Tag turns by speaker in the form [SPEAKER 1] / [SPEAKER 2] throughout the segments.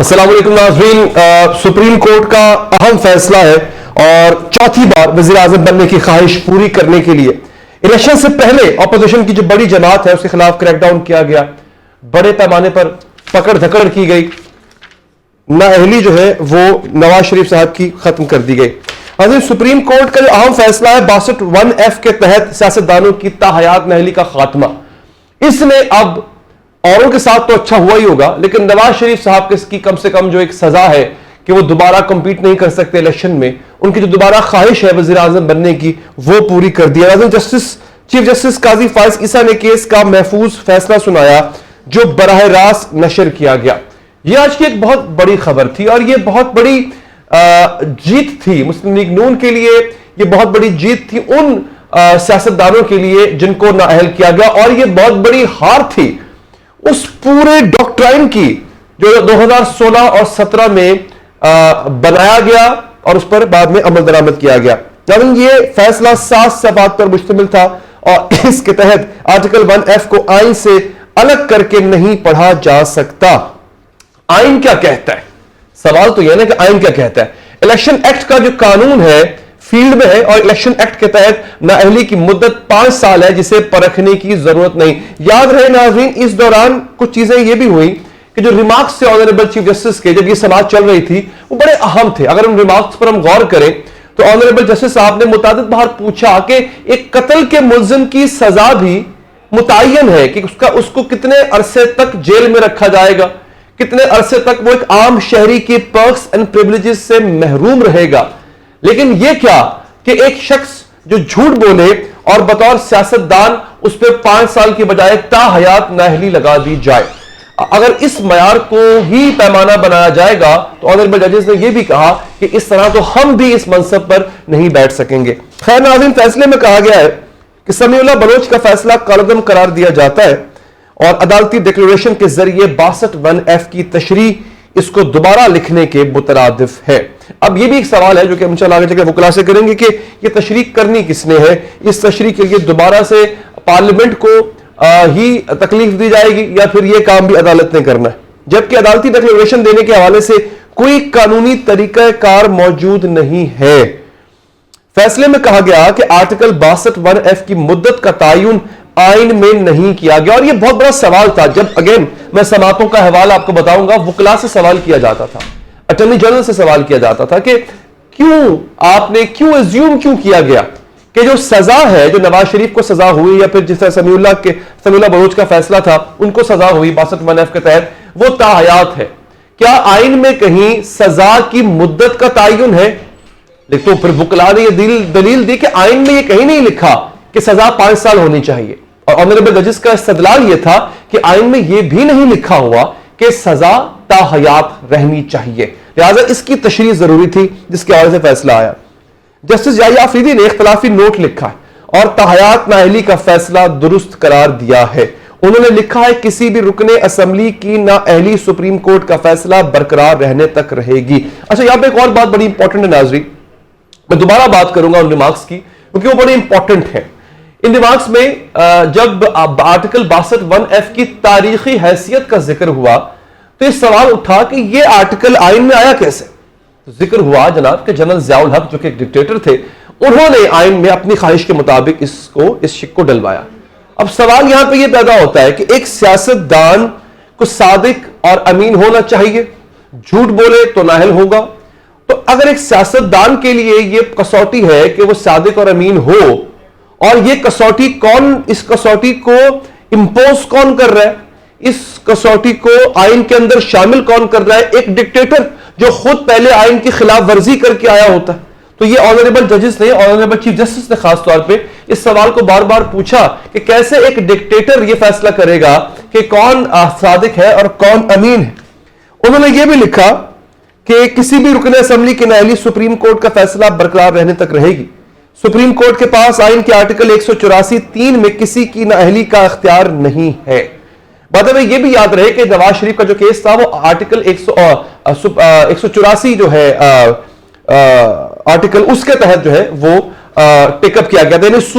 [SPEAKER 1] السلام علیکم ناظرین، سپریم کورٹ کا اہم فیصلہ ہے اور چوتھی بار وزیر اعظم بننے کی خواہش پوری کرنے کے لیے الیکشن سے پہلے اپوزیشن کی جو بڑی جماعت ہے اس کے خلاف کریک ڈاؤن کیا گیا، بڑے پیمانے پر پکڑ دھکڑ کی گئی، نااہلی جو ہے وہ نواز شریف صاحب کی ختم کر دی گئی۔ ناظرین، سپریم کورٹ کا جو اہم فیصلہ ہے 62(1)(f) کے تحت سیاستدانوں کی تاحیات نااہلی کا خاتمہ، اس میں اب اوروں کے ساتھ تو اچھا ہوا ہی ہوگا، لیکن نواز شریف صاحب کی کم سے کم جو ایک سزا ہے کہ وہ دوبارہ کمپیٹ نہیں کر سکتے الیکشن میں، ان کی جو دوبارہ خواہش ہے وزیر اعظم بننے کی وہ پوری کر دیا۔ چیف جسٹس قاضی فائز عیسیٰ نے کیس کا محفوظ فیصلہ سنایا جو براہ راست نشر کیا گیا۔ یہ آج کی ایک بہت بڑی خبر تھی اور یہ بہت بڑی جیت تھی مسلم لیگ نون کے لیے، یہ بہت بڑی جیت تھی ان سیاستدانوں کے لیے جن کو نااہل کیا گیا، اور یہ بہت بڑی ہار تھی اس پورے ڈاکٹرائن کی جو 2016 اور 17 میں بنایا گیا اور اس پر بعد میں عمل درآمد کیا گیا۔ لیکن یہ فیصلہ 7 صفحات پر مشتمل تھا اور اس کے تحت آرٹیکل 1F کو آئین سے الگ کر کے نہیں پڑھا جا سکتا۔ آئین کیا کہتا ہے؟ سوال تو یہ نا کہ آئین کیا کہتا ہے۔ الیکشن ایکٹ کا جو قانون ہے فیلڈ میں ہے، اور الیکشن ایکٹ کے تحت نااہلی کی مدت 5 سال ہے جسے پرکھنے کی ضرورت نہیں۔ یاد رہے ناظرین، اس دوران کچھ چیزیں یہ بھی ہوئی کہ جو ریمارکس تھے آنریبل چیف جسٹس کے جب یہ سماعت چل رہی تھی وہ بڑے اہم تھے۔ اگر ان ریمارکس پر ہم غور کریں تو آنریبل جسٹس صاحب نے متعدد بار پوچھا کہ ایک قتل کے ملزم کی سزا بھی متعین ہے کہ اس کو کتنے عرصے تک جیل میں رکھا جائے گا، کتنے عرصے تک وہ ایک عام شہری کے پرکس اینڈ پریویلیجز سے محروم رہے گا۔ لیکن یہ کیا کہ ایک شخص جو جھوٹ بولے اور بطور سیاستدان اس پہ 5 سال کی بجائے تا حیات نااہلی لگا دی جائے۔ اگر اس معیار کو ہی پیمانہ بنایا جائے گا تو آنریبل ججز نے یہ بھی کہا کہ اس طرح تو ہم بھی اس منصب پر نہیں بیٹھ سکیں گے۔ خیر ناظرین، فیصلے میں کہا گیا ہے کہ سمیع اللہ بلوچ کا فیصلہ کالعدم قرار دیا جاتا ہے اور عدالتی ڈکلیریشن کے ذریعے 62(1)(f) کی تشریح اس کو دوبارہ لکھنے کے مترادف ہے۔ اب یہ بھی ایک سوال ہے جو کہ انشاءاللہ آگے چل کے وکلا سے کریں گے کہ یہ تشریح کرنی کس نے ہے، اس تشریح کے لیے دوبارہ سے پارلیمنٹ کو ہی تکلیف دی جائے گی یا پھر یہ کام بھی عدالت نے کرنا ہے، جبکہ عدالتی ڈکلیریشن دینے کے حوالے سے کوئی قانونی طریقہ کار موجود نہیں ہے۔ فیصلے میں کہا گیا کہ آرٹیکل 62(1)(f) کی مدت کا تعین آئین میں نہیں کیا گیا، اور یہ بہت بڑا سوال تھا۔ جب اگین میں سماعتوں کا حوالہ آپ کو بتاؤں گا، وکلا سے سوال کیا جاتا تھا، اٹارنی جنرل سے سوال کیا جاتا تھا کہ کیوں ایزیوم کیا گیا کہ جو سزا ہے، جو نواز شریف کو سزا ہوئی یا پھر جس طرح سمیع اللہ بلوچ کا فیصلہ تھا ان کو سزا ہوئی 62(1)(f) کے تحت، وہ تا حیات ہے۔ کیا آئین میں کہیں سزا کی مدت کا تعین ہے؟ تو پھر وکلا نے یہ دلیل دی کہ آئین میں یہ کہیں نہیں لکھا کہ سزا 5 سال ہونی چاہیے، اور آنریبل ججز کا استدلال یہ تھا کہ آئین میں یہ بھی نہیں لکھا ہوا کہ سزا تا حیات رہنی چاہیے، لہذا اس کی تشریح ضروری تھی جس کے حوالے سے فیصلہ آیا۔ جسٹس یحییٰ آفریدی نے اختلافی نوٹ لکھا ہے اور تا حیات نااہلی کا فیصلہ درست قرار دیا ہے۔ انہوں نے لکھا ہے کسی بھی رکن اسمبلی کی نااہلی سپریم کورٹ کا فیصلہ برقرار رہنے تک رہے گی۔ اچھا، یہاں پہ ایک اور بات بڑی امپورٹنٹ ہے ناظرین، میں دوبارہ بات کروں گا ان ریمارکس کی کیونکہ وہ بڑی امپورٹنٹ ہے۔ ان ریمارکس میں جب آرٹیکل 62(1)(f) کی تاریخی حیثیت کا ذکر ہوا تو یہ سوال اٹھا کہ یہ آرٹیکل آئین میں آیا کیسے؟ ذکر ہوا جناب کہ جنرل ضیاء الحق جو کہ ایک ڈکٹیٹر تھے، انہوں نے آئین میں اپنی خواہش کے مطابق اس شک کو ڈلوایا۔ اب سوال یہاں پہ یہ پیدا ہوتا ہے کہ ایک سیاستدان کو صادق اور امین ہونا چاہیے، جھوٹ بولے تو نااہل ہوگا۔ تو اگر ایک سیاستدان کے لیے یہ کسوٹی ہے کہ وہ صادق اور امین ہو، اور یہ کسوٹی اس کسوٹی کو امپوز کون کر رہا ہے، اس کسوٹی کو آئین کے اندر شامل کون کر رہا ہے؟ ایک ڈکٹیٹر جو خود پہلے آئین کی خلاف ورزی کر کے آیا ہوتا ہے۔ تو یہ آنریبل ججز نے، آنریبل چیف جسٹس نے خاص طور پہ اس سوال کو بار بار پوچھا کہ کیسے ایک ڈکٹیٹر یہ فیصلہ کرے گا کہ کون صادق ہے اور کون امین ہے۔ انہوں نے یہ بھی لکھا کہ کسی بھی رکن اسمبلی کی نااہلی سپریم کورٹ کا فیصلہ برقرار رہنے تک رہے گی۔ سپریم کورٹ کے پاس آئین کے آرٹیکل 184(3) میں کسی کی نااہلی کا اختیار نہیں ہے۔ بعد میں یہ بھی یاد رہے کہ نواز شریف کا جو کیس تھا وہ آرٹیکل 184 جو ہے آرٹیکل اس کے تحت جو ہے وہ ٹیک اپ کیا گیا تھا، یعنی سو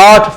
[SPEAKER 1] 8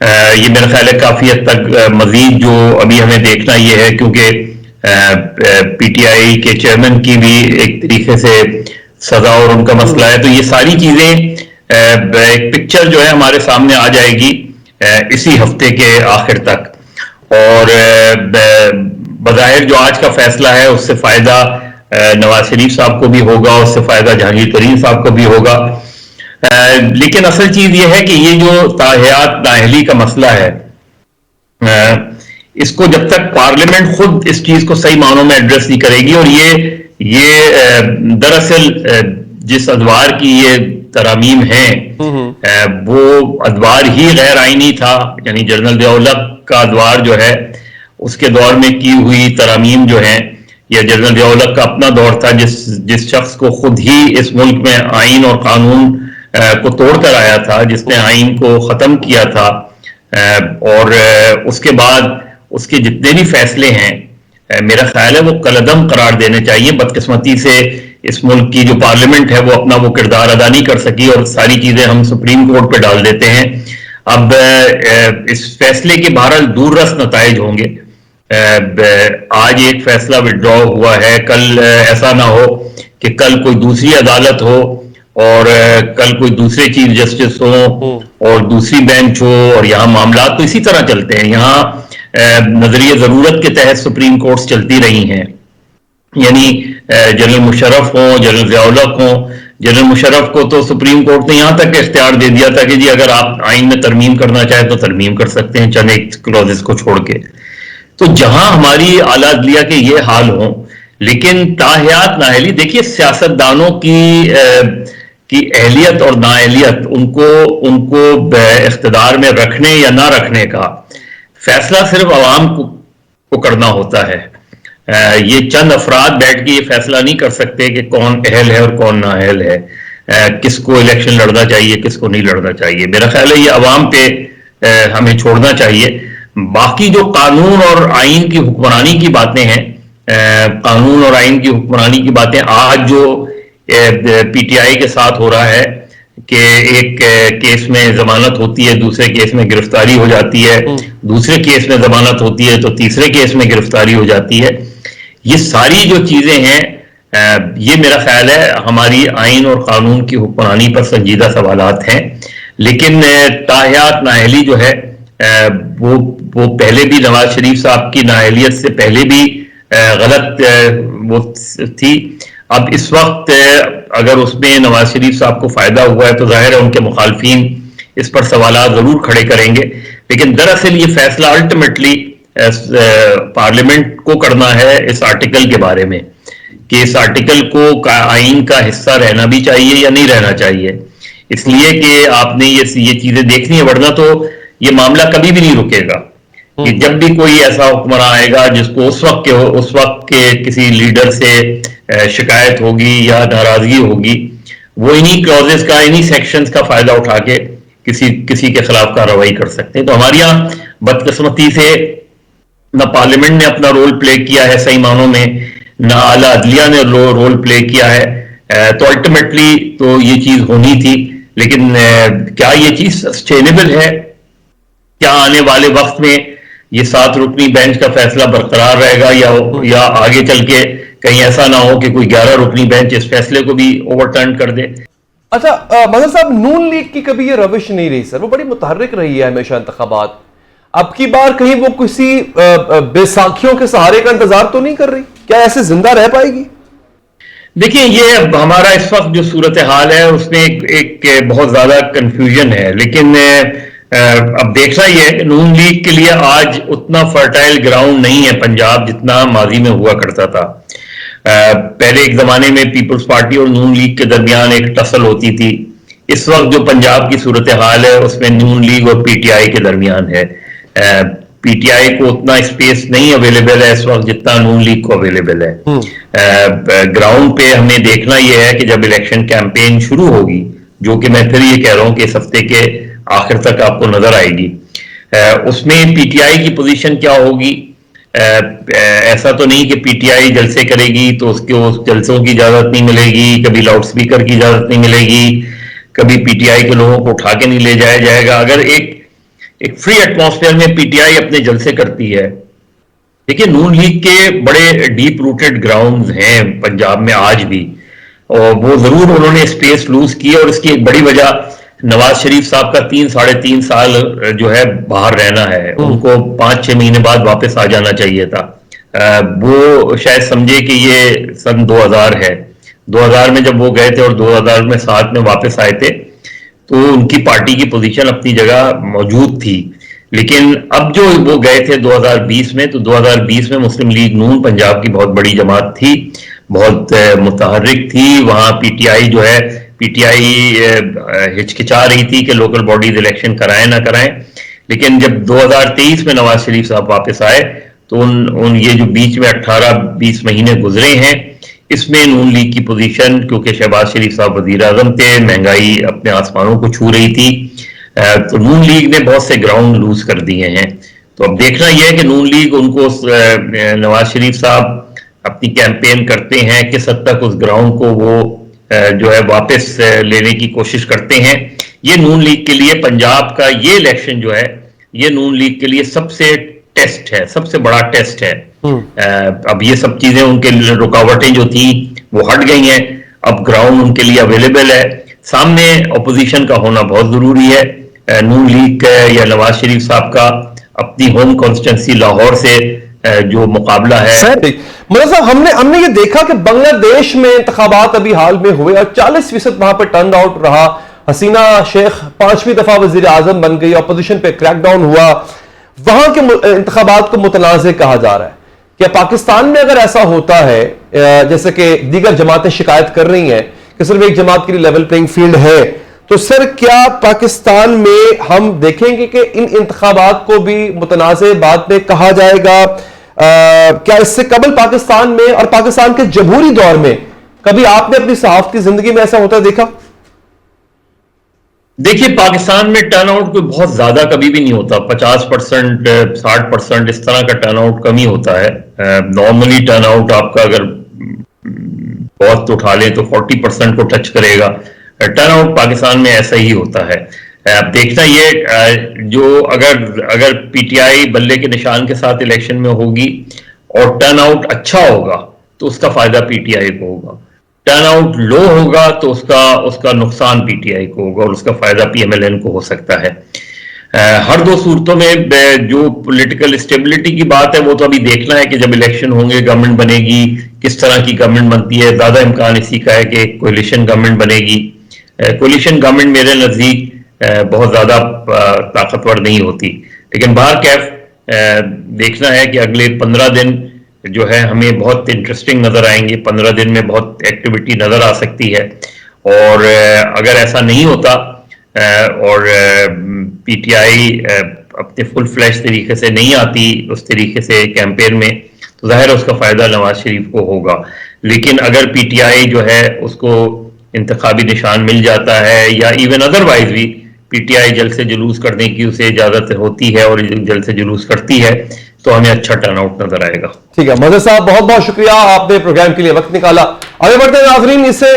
[SPEAKER 2] یہ میرا خیال ہے کافی حد تک مزید جو ابھی ہمیں دیکھنا یہ ہے، کیونکہ پی ٹی آئی کے چیئرمین کی بھی ایک طریقے سے سزا اور ان کا مسئلہ ہے، تو یہ ساری چیزیں ایک پکچر جو ہے ہمارے سامنے آ جائے گی اسی ہفتے کے آخر تک. اور بظاہر جو آج کا فیصلہ ہے اس سے فائدہ نواز شریف صاحب کو بھی ہوگا، اس سے فائدہ جہانگیر ترین صاحب کو بھی ہوگا، لیکن اصل چیز یہ ہے کہ یہ جو تاحیات نااہلی کا مسئلہ ہے، اس کو جب تک پارلیمنٹ خود اس چیز کو صحیح معنوں میں ایڈریس نہیں کرے گی، اور یہ دراصل جس ادوار کی یہ ترامیم ہیں وہ ادوار ہی غیر آئینی تھا، یعنی جنرل ضیاء الحق کا ادوار جو ہے اس کے دور میں کی ہوئی ترامیم جو ہیں، یا جنرل ضیاء الحق کا اپنا دور تھا جس شخص کو خود ہی اس ملک میں آئین اور قانون کو توڑ کر آیا تھا، جس نے آئین کو ختم کیا تھا، اور اس کے بعد اس کے جتنے بھی فیصلے ہیں میرا خیال ہے وہ کالعدم قرار دینے چاہیے. بدقسمتی سے اس ملک کی جو پارلیمنٹ ہے وہ اپنا وہ کردار ادا نہیں کر سکی، اور ساری چیزیں ہم سپریم کورٹ پہ ڈال دیتے ہیں. اب اس فیصلے کے بہرحال دور رس نتائج ہوں گے. آج ایک فیصلہ وڈرا ہوا ہے، کل ایسا نہ ہو کہ کل کوئی دوسری عدالت ہو اور کل کوئی دوسرے چیف جسٹس ہو اور دوسری بینچ ہو، اور یہاں معاملات تو اسی طرح چلتے ہیں. یہاں نظریہ ضرورت کے تحت سپریم کورٹس چلتی رہی ہیں، یعنی جنرل مشرف ہوں، جنرل ضیاء الحق ہوں. جنرل مشرف کو تو سپریم کورٹ نے یہاں تک اختیار دے دیا تھا کہ جی اگر آپ آئین میں ترمیم کرنا چاہیں تو ترمیم کر سکتے ہیں چند ایک کلوزز کو چھوڑ کے. تو جہاں ہماری اعلیٰ عدلیہ کے یہ حال ہوں، لیکن تاحیات نااہلی، دیکھیے سیاستدانوں کی اہلیت اور نااہلیت ان کو اقتدار میں رکھنے یا نہ رکھنے کا فیصلہ صرف عوام کو کرنا ہوتا ہے. یہ چند افراد بیٹھ کے یہ فیصلہ نہیں کر سکتے کہ کون اہل ہے اور کون نااہل ہے، کس کو الیکشن لڑنا چاہیے کس کو نہیں لڑنا چاہیے. میرا خیال ہے یہ عوام پہ ہمیں چھوڑنا چاہیے. باقی جو قانون اور آئین کی حکمرانی کی باتیں ہیں، قانون اور آئین کی حکمرانی کی باتیں آج جو پی ٹی آئی کے ساتھ ہو رہا ہے کہ ایک کیس میں ضمانت ہوتی ہے، دوسرے کیس میں گرفتاری ہو جاتی ہے، دوسرے کیس میں ضمانت ہوتی ہے تو تیسرے کیس میں گرفتاری ہو جاتی ہے، یہ ساری جو چیزیں ہیں یہ میرا خیال ہے ہماری آئین اور قانون کی حکمرانی پر سنجیدہ سوالات ہیں. لیکن تاحیات نااہلی جو ہے وہ پہلے بھی نواز شریف صاحب کی نااہلیت سے پہلے بھی غلط وہ تھی. اب اس وقت اگر اس میں نواز شریف صاحب کو فائدہ ہوا ہے تو ظاہر ہے ان کے مخالفین اس پر سوالات ضرور کھڑے کریں گے، لیکن دراصل یہ فیصلہ الٹیمیٹلی پارلیمنٹ کو کرنا ہے اس آرٹیکل کے بارے میں کہ اس آرٹیکل کو آئین کا حصہ رہنا بھی چاہیے یا نہیں رہنا چاہیے. اس لیے کہ آپ نے یہ چیزیں دیکھنی ہے، ورنہ تو یہ معاملہ کبھی بھی نہیں رکے گا. کہ جب بھی کوئی ایسا حکمراں آئے گا جس کو اس وقت کے کسی لیڈر سے شکایت ہوگی یا ناراضگی ہوگی، وہ انہی کلوزز کا انہی سیکشنز کا فائدہ اٹھا کے کسی کے خلاف کارروائی کر سکتے ہیں. تو ہمارے یہاں بدقسمتی سے نہ پارلیمنٹ نے اپنا رول پلے کیا ہے صحیح معنوں میں، نہ اعلیٰ عدلیہ نے رول پلے کیا ہے. تو الٹیمیٹلی تو یہ چیز ہونی تھی، لیکن کیا یہ چیز سسٹینیبل ہے؟ کیا آنے والے وقت میں یہ 7 رکنی بینچ کا فیصلہ برقرار رہے گا یا آگے چل کے کہیں ایسا نہ ہو کہ کوئی 11 رکنی بینچ اس فیصلے کو بھی اوور ٹرن کر دے؟
[SPEAKER 1] اچھا مظہر صاحب، نون لیگ کی کبھی یہ روش نہیں رہی سر، وہ بڑی متحرک رہی ہے ہمیشہ انتخابات. اب کی بار کہیں وہ کسی بے ساکھیوں کے سہارے کا انتظار تو نہیں کر رہی؟ کیا ایسے زندہ رہ پائے گی؟
[SPEAKER 2] دیکھیں یہ ہمارا اس وقت جو صورتحال ہے اس میں ایک بہت زیادہ کنفیوژن ہے، لیکن اب دیکھنا یہ ہے کہ نون لیگ کے لیے آج اتنا فرٹائل گراؤنڈ نہیں ہے پنجاب جتنا ماضی میں ہوا کرتا تھا. پہلے ایک زمانے میں پیپلز پارٹی اور نون لیگ کے درمیان ایک ٹسل ہوتی تھی. اس وقت جو پنجاب کی صورتحال ہے اس میں نون لیگ اور پی ٹی آئی کے درمیان ہے. پی ٹی آئی کو اتنا اسپیس نہیں اویلیبل ہے اس وقت جتنا نون لیگ کو اویلیبل ہے. گراؤنڈ پہ ہمیں دیکھنا یہ ہے کہ جب الیکشن کیمپین شروع ہوگی، جو کہ میں پھر یہ کہہ رہا ہوں کہ اس ہفتے کے آخر تک آپ کو نظر آئے گی، اس میں پی ٹی آئی کی پوزیشن کیا ہوگی. ایسا تو نہیں کہ پی ٹی آئی جلسے کرے گی تو اس جلسوں کی اجازت نہیں ملے گی، کبھی لاؤڈ سپیکر کی اجازت نہیں ملے گی، کبھی پی ٹی آئی کے لوگوں کو اٹھا کے نہیں لے جایا جائے گا. اگر ایک فری ایٹماسفیئر میں پی ٹی آئی اپنے جلسے کرتی ہے. دیکھیے نون لیگ کے بڑے ڈیپ روٹڈ گراؤنڈز ہیں پنجاب میں آج بھی, اور وہ ضرور انہوں نے اسپیس لوز کی, اور اس کی ایک بڑی وجہ نواز شریف صاحب کا 3-3.5 سال جو ہے باہر رہنا ہے. ان کو 5-6 مہینے بعد واپس آ جانا چاہیے تھا. وہ شاید سمجھے کہ یہ سن 2000 ہے, 2000 میں جب وہ گئے تھے اور 2007 میں واپس آئے تھے تو ان کی پارٹی کی پوزیشن اپنی جگہ موجود تھی. لیکن اب جو وہ گئے تھے 2020 میں, تو 2020 میں مسلم لیگ نون پنجاب کی بہت بڑی جماعت تھی, بہت متحرک تھی. وہاں پی ٹی آئی جو ہے, پی ٹی آئی ہچکچا رہی تھی کہ لوکل باڈیز الیکشن کرائیں نہ کرائیں. لیکن جب 2023 میں نواز شریف صاحب واپس آئے تو یہ جو بیچ میں 18-20 مہینے گزرے ہیں, اس میں نون لیگ کی پوزیشن, کیونکہ شہباز شریف صاحب وزیر اعظم تھے, مہنگائی اپنے آسمانوں کو چھو رہی تھی, تو نون لیگ نے بہت سے گراؤنڈ لوز کر دیے ہیں. تو اب دیکھنا یہ ہے کہ نون لیگ ان کو, نواز شریف صاحب اپنی کیمپین کرتے ہیں, کس حد تک اس گراؤنڈ کو وہ جو ہے واپس لینے کی کوشش کرتے ہیں. یہ نون لیگ کے لیے پنجاب کا یہ الیکشن جو ہے, یہ نون لیگ کے لیے سب سے ٹیسٹ ہے, سب سے بڑا ٹیسٹ ہے. اب یہ سب چیزیں, ان کے رکاوٹیں جو تھیں وہ ہٹ گئی ہیں, اب گراؤنڈ ان کے لیے اویلیبل ہے. سامنے اپوزیشن کا ہونا بہت ضروری ہے. نون لیگ یا نواز شریف صاحب کا اپنی ہوم کانسٹیٹنسی لاہور سے جو مقابلہ ہے.
[SPEAKER 1] مطلب صاحب ہم نے یہ دیکھا کہ بنگلہ دیش میں انتخابات ابھی حال میں ہوئے اور 40% وہاں پہ ٹرن آؤٹ رہا. حسینہ شیخ 5ویں دفعہ وزیر اعظم بن گئی, اپوزیشن پہ کریک ڈاؤن ہوا. وہاں کے انتخابات کو متنازع کہا جا رہا ہے. کیا پاکستان میں اگر ایسا ہوتا ہے, جیسے کہ دیگر جماعتیں شکایت کر رہی ہیں کہ صرف ایک جماعت کے لیے لیول پلینگ فیلڈ ہے, تو سر کیا پاکستان میں ہم دیکھیں گے کہ ان انتخابات کو بھی متنازع بات میں کہا جائے گا؟ کیا اس سے قبل پاکستان میں اور پاکستان کے جمہوری دور میں کبھی آپ نے اپنی صحافتی زندگی میں ایسا ہوتا دیکھا؟
[SPEAKER 2] دیکھیے پاکستان میں ٹرن آؤٹ کوئی بہت زیادہ کبھی بھی نہیں ہوتا. 50%, 60% اس طرح کا ٹرن آؤٹ کم ہی ہوتا ہے. نارملی ٹرن آؤٹ آپ کا اگر بہت اٹھا لیں تو 40% کو ٹچ کرے گا. ٹرن آؤٹ پاکستان میں ایسا ہی ہوتا ہے. اب دیکھنا یہ جو اگر پی ٹی آئی بلے کے نشان کے ساتھ الیکشن میں ہوگی اور ٹرن آؤٹ اچھا ہوگا تو اس کا فائدہ پی ٹی آئی کو ہوگا. ٹرن آؤٹ لو ہوگا تو اس کا نقصان پی ٹی آئی کو ہوگا, اور اس کا فائدہ پی ایم ایل این کو ہو سکتا ہے. ہر دو صورتوں میں جو پولیٹیکل اسٹیبلٹی کی بات ہے وہ تو ابھی دیکھنا ہے کہ جب الیکشن ہوں گے, گورنمنٹ بنے گی, کس طرح کی گورنمنٹ بنتی ہے. زیادہ امکان اسی کا ہے کہ کولیشن گورنمنٹ بنے گی. کولیشن گورنمنٹ میرے نزدیک بہت زیادہ طاقتور نہیں ہوتی. لیکن بہرکیف دیکھنا ہے کہ اگلے 15 دن جو ہے ہمیں بہت انٹرسٹنگ نظر آئیں گے. 15 دن میں بہت ایکٹیویٹی نظر آ سکتی ہے, اور اگر ایسا نہیں ہوتا اور پی ٹی آئی اپنے فل فلیش طریقے سے نہیں آتی اس طریقے سے کیمپین میں, تو ظاہر ہے اس کا فائدہ نواز شریف کو ہوگا. لیکن اگر پی ٹی آئی جو ہے اس کو انتخابی نشان مل جاتا ہے, یا ایون ادروائز بھی پی ٹی آئی جلد سے جلوس کرنے کی اسے اجازت ہوتی ہے اور جلد سے جلوس کرتی ہے, تو ہمیں اچھا ٹرن آؤٹ نظر آئے گا.
[SPEAKER 1] ٹھیک ہے مظہر صاحب, بہت بہت شکریہ, آپ نے پروگرام کے لیے وقت نکالا. آگے بڑھتے ہیں ناظرین, اسے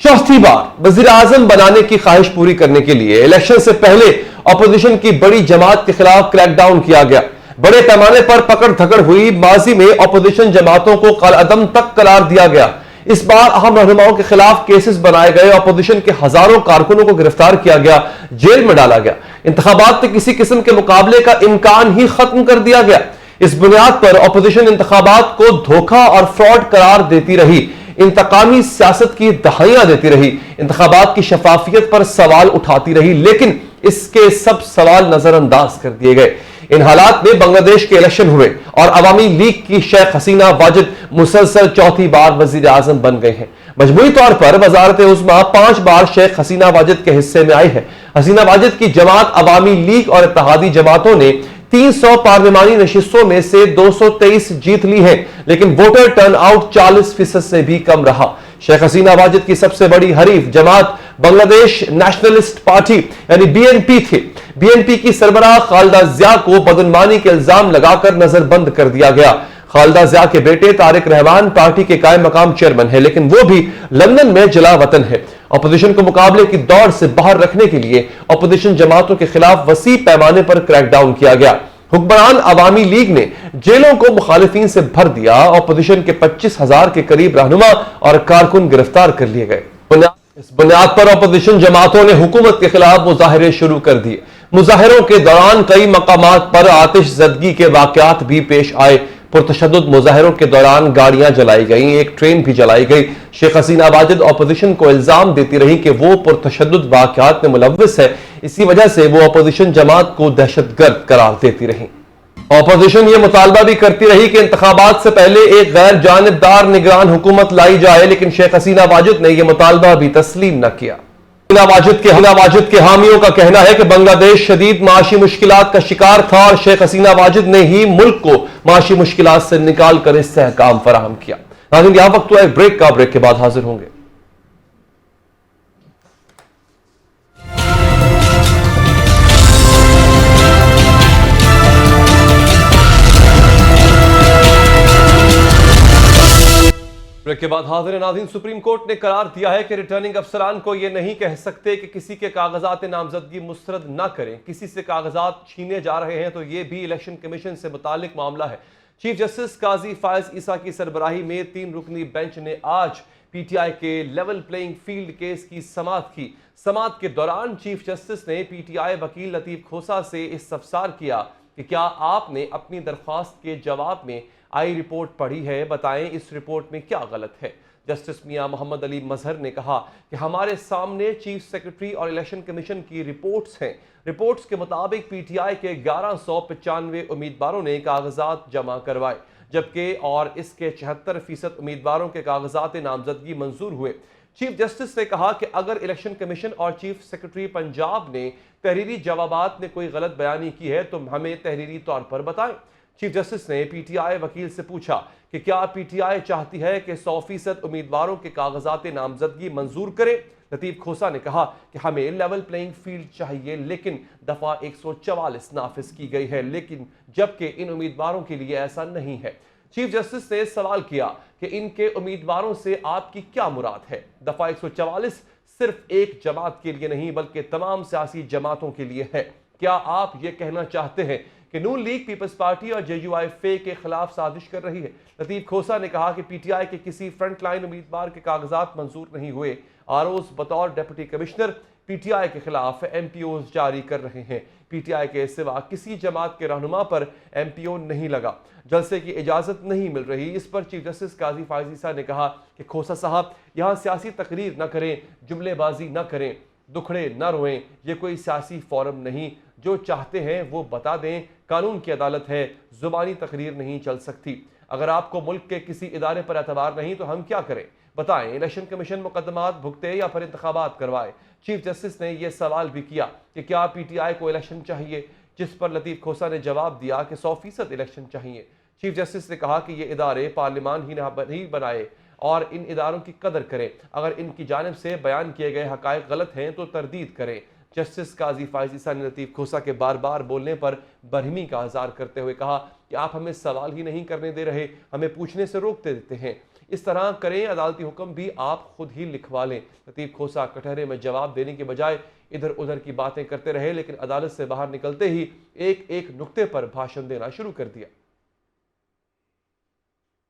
[SPEAKER 1] چوتھی بار وزیر اعظم بنانے کی خواہش پوری کرنے کے لیے الیکشن سے پہلے اپوزیشن کی بڑی جماعت کے خلاف کریک ڈاؤن کیا گیا. بڑے پیمانے پر پکڑ دھکڑ ہوئی. ماضی میں اپوزیشن جماعتوں کو کالعدم تک قرار دیا گیا. اس بار اہم رہنماؤں کے خلاف کیسز بنائے گئے. اپوزیشن کے ہزاروں کارکنوں کو گرفتار کیا گیا, جیل میں ڈالا گیا. انتخابات میں کسی قسم کے مقابلے کا امکان ہی ختم کر دیا گیا. اس بنیاد پر اپوزیشن انتخابات کو دھوکہ اور فراڈ قرار دیتی رہی, انتقامی سیاست کی دہائیاں دیتی رہی, انتخابات کی شفافیت پر سوال اٹھاتی رہی, لیکن اس کے سب سوال نظر انداز کر دیے گئے. ان حالات میں بنگلہ دیش کے الیکشن ہوئے اور عوامی لیگ کی شیخ حسینہ واجد مسلسل چوتھی بار وزیر اعظم بن گئے ہیں. مجموعی طور پر وزارت عظمیٰ 5 بار شیخ حسینہ واجد کے حصے میں آئی ہے. حسینہ واجد کی جماعت عوامی لیگ اور اتحادی جماعتوں نے 300 پارلیمانی نشستوں میں سے 223 جیت لی ہے, لیکن ووٹر ٹرن آؤٹ 40% سے بھی کم رہا. شیخ حسینہ واجد کی سب سے بڑی حریف جماعت بنگلہ دیش نیشنلسٹ پارٹی یعنی بی این پی تھی. بی این پی کی سربراہ خالدہ ضیاء کو بدعنوانی کے الزام لگا کر نظر بند کر دیا گیا. خالدہ ضیاء کے بیٹے طارق رحمان پارٹی کے قائم مقام چیئرمین ہے, لیکن وہ بھی لندن میں جلا وطن ہے. اپوزیشن کو مقابلے کی دوڑ سے باہر رکھنے کے لیے اپوزیشن جماعتوں کے خلاف وسیع پیمانے پر کریک ڈاؤن کیا گیا۔ حکمران عوامی لیگ نے جیلوں کو مخالفین سے بھر دیا۔ اپوزیشن کے 25,000 کے قریب رہنما اور کارکن گرفتار کر لیے گئے۔ اس بنیاد پر اپوزیشن جماعتوں نے حکومت کے خلاف مظاہرے شروع کر دیے۔ مظاہروں کے دوران کئی مقامات پر آتش زدگی کے واقعات بھی پیش آئے۔ پرتشدد مظاہروں کے دوران گاڑیاں جلائی گئیں، ایک ٹرین بھی جلائی گئی۔ شیخ حسینہ واجد اپوزیشن کو الزام دیتی رہی کہ وہ پرتشدد واقعات میں ملوث ہے، اسی وجہ سے وہ اپوزیشن جماعت کو دہشت گرد قرار دیتی رہی۔ اپوزیشن یہ مطالبہ بھی کرتی رہی کہ انتخابات سے پہلے ایک غیر جانبدار نگران حکومت لائی جائے، لیکن شیخ حسینہ واجد نے یہ مطالبہ بھی تسلیم نہ کیا۔ حسینہ واجد کے حامیوں کا کہنا ہے کہ بنگلہ دیش شدید معاشی مشکلات کا شکار تھا اور شیخ حسینہ واجد نے ہی ملک کو معاشی مشکلات سے نکال کر استحکام فراہم کیا۔ ناظرین، یہاں وقت ہوا ایک بریک کا، بریک کے بعد حاضر ہوں گے۔ بریک کے بعد حاضر ہیں ناظرین۔ سپریم کورٹ نے قرار دیا ہے کہ ریٹرننگ افسران کو یہ نہیں کہہ سکتے کہ کسی کے کاغذات نامزدگی مسترد نہ کریں۔ کسی سے کاغذات چھینے جا رہے ہیں تو یہ بھی الیکشن کمیشن سے متعلق معاملہ ہے۔ چیف جسٹس قاضی فائز عیسیٰ کی سربراہی میں 3 رکنی بینچ نے آج پی ٹی آئی کے لیول پلینگ فیلڈ کیس کی سماعت کی۔ سماعت کے دوران چیف جسٹس نے پی ٹی آئی وکیل لطیف کھوسہ سے استفسار کیا کہ کیا آپ نے اپنی درخواست کے جواب میں آئی رپورٹ پڑھی ہے، بتائیں اس رپورٹ میں کیا غلط ہے۔ جسٹس میاں محمد علی مظہر نے کہا کہ ہمارے سامنے چیف سیکرٹری اور الیکشن کمیشن کی رپورٹس ہیں۔ رپورٹس کے مطابق پی ٹی آئی کے 1195 امیدواروں نے کاغذات جمع کروائے، جبکہ اور اس کے 76% امیدواروں کے کاغذات نامزدگی منظور ہوئے۔ چیف جسٹس نے کہا کہ اگر الیکشن کمیشن اور چیف سیکرٹری پنجاب نے تحریری جوابات میں کوئی غلط بیانی کی ہے تو ہمیں تحریری طور پر بتائیں۔ چیف جسٹس نے پی ٹی آئی وکیل سے پوچھا کہ کیا پی ٹی آئی چاہتی ہے کہ 100% امیدواروں کے کاغذات نامزدگی منظور کرے۔ لطیف کھوسہ نے کہا کہ ہمیں لیول پلینگ فیلڈ چاہیے، لیکن دفعہ 144 نافذ کی گئی ہے، لیکن جبکہ ان امیدواروں کے لیے ایسا نہیں ہے۔ چیف جسٹس نے سوال کیا کہ ان کے امیدواروں سے آپ کی کیا مراد ہے؟ دفعہ 144 صرف ایک جماعت کے لیے نہیں بلکہ تمام سیاسی جماعتوں کے لیے ہے۔ کیا آپ یہ کہنا چاہتے ہیں کہ نون لیگ، پیپلز پارٹی اور جے یو آئی فے کے خلاف سازش کر رہی ہے؟ لطیف کھوسہ نے کہا کہ پی ٹی آئی کے کسی فرنٹ لائن امیدوار کے کاغذات منظور نہیں ہوئے۔ آر اوز بطور deputy commissioner P T I کے خلاف ایم پی اوز جاری کر رہے ہیں۔ پی ٹی آئی کے سوا کسی جماعت کے رہنما پر ایم پی او نہیں لگا، جلسے کی اجازت نہیں مل رہی۔ اس پر چیف جسٹس قاضی فائز عیسیٰ نے کہا کہ کھوسہ صاحب یہاں سیاسی تقریر نہ کریں، جملے بازی نہ کریں، دکھڑے نہ روئیں، یہ کوئی سیاسی فورم نہیں، جو چاہتے ہیں وہ بتا دیں، قانون کی عدالت ہے، زبانی تقریر نہیں چل سکتی۔ اگر آپ کو ملک کے کسی ادارے پر اعتبار نہیں تو ہم کیا کریں؟ بتائیں، الیکشن کمیشن مقدمات بھگتے یا پھر انتخابات کروائے؟ چیف جسٹس نے یہ سوال بھی کیا کہ کیا پی ٹی آئی کو الیکشن چاہیے، جس پر لطیف کھوسہ نے جواب دیا کہ 100% الیکشن چاہیے۔ چیف جسٹس نے کہا کہ یہ ادارے پارلیمان ہی نہیں بنائے اور ان اداروں کی قدر کریں، اگر ان کی جانب سے بیان کیے گئے حقائق غلط ہیں تو تردید کریں۔ جسٹس قاضی فائز عیسیٰ نے لطیف کھوسہ کے بار بار بولنے پر برہمی کا اظہار کرتے ہوئے کہا کہ آپ ہمیں سوال ہی نہیں کرنے دے رہے، ہمیں پوچھنے سے روکتے دیتے ہیں، اس طرح کریں عدالتی حکم بھی آپ خود ہی لکھوا لیں۔ لطیف کھوسہ کٹہرے میں جواب دینے کے بجائے ادھر ادھر کی باتیں کرتے رہے، لیکن عدالت سے باہر نکلتے ہی ایک ایک نقطے پر بھاشن دینا شروع کر دیا۔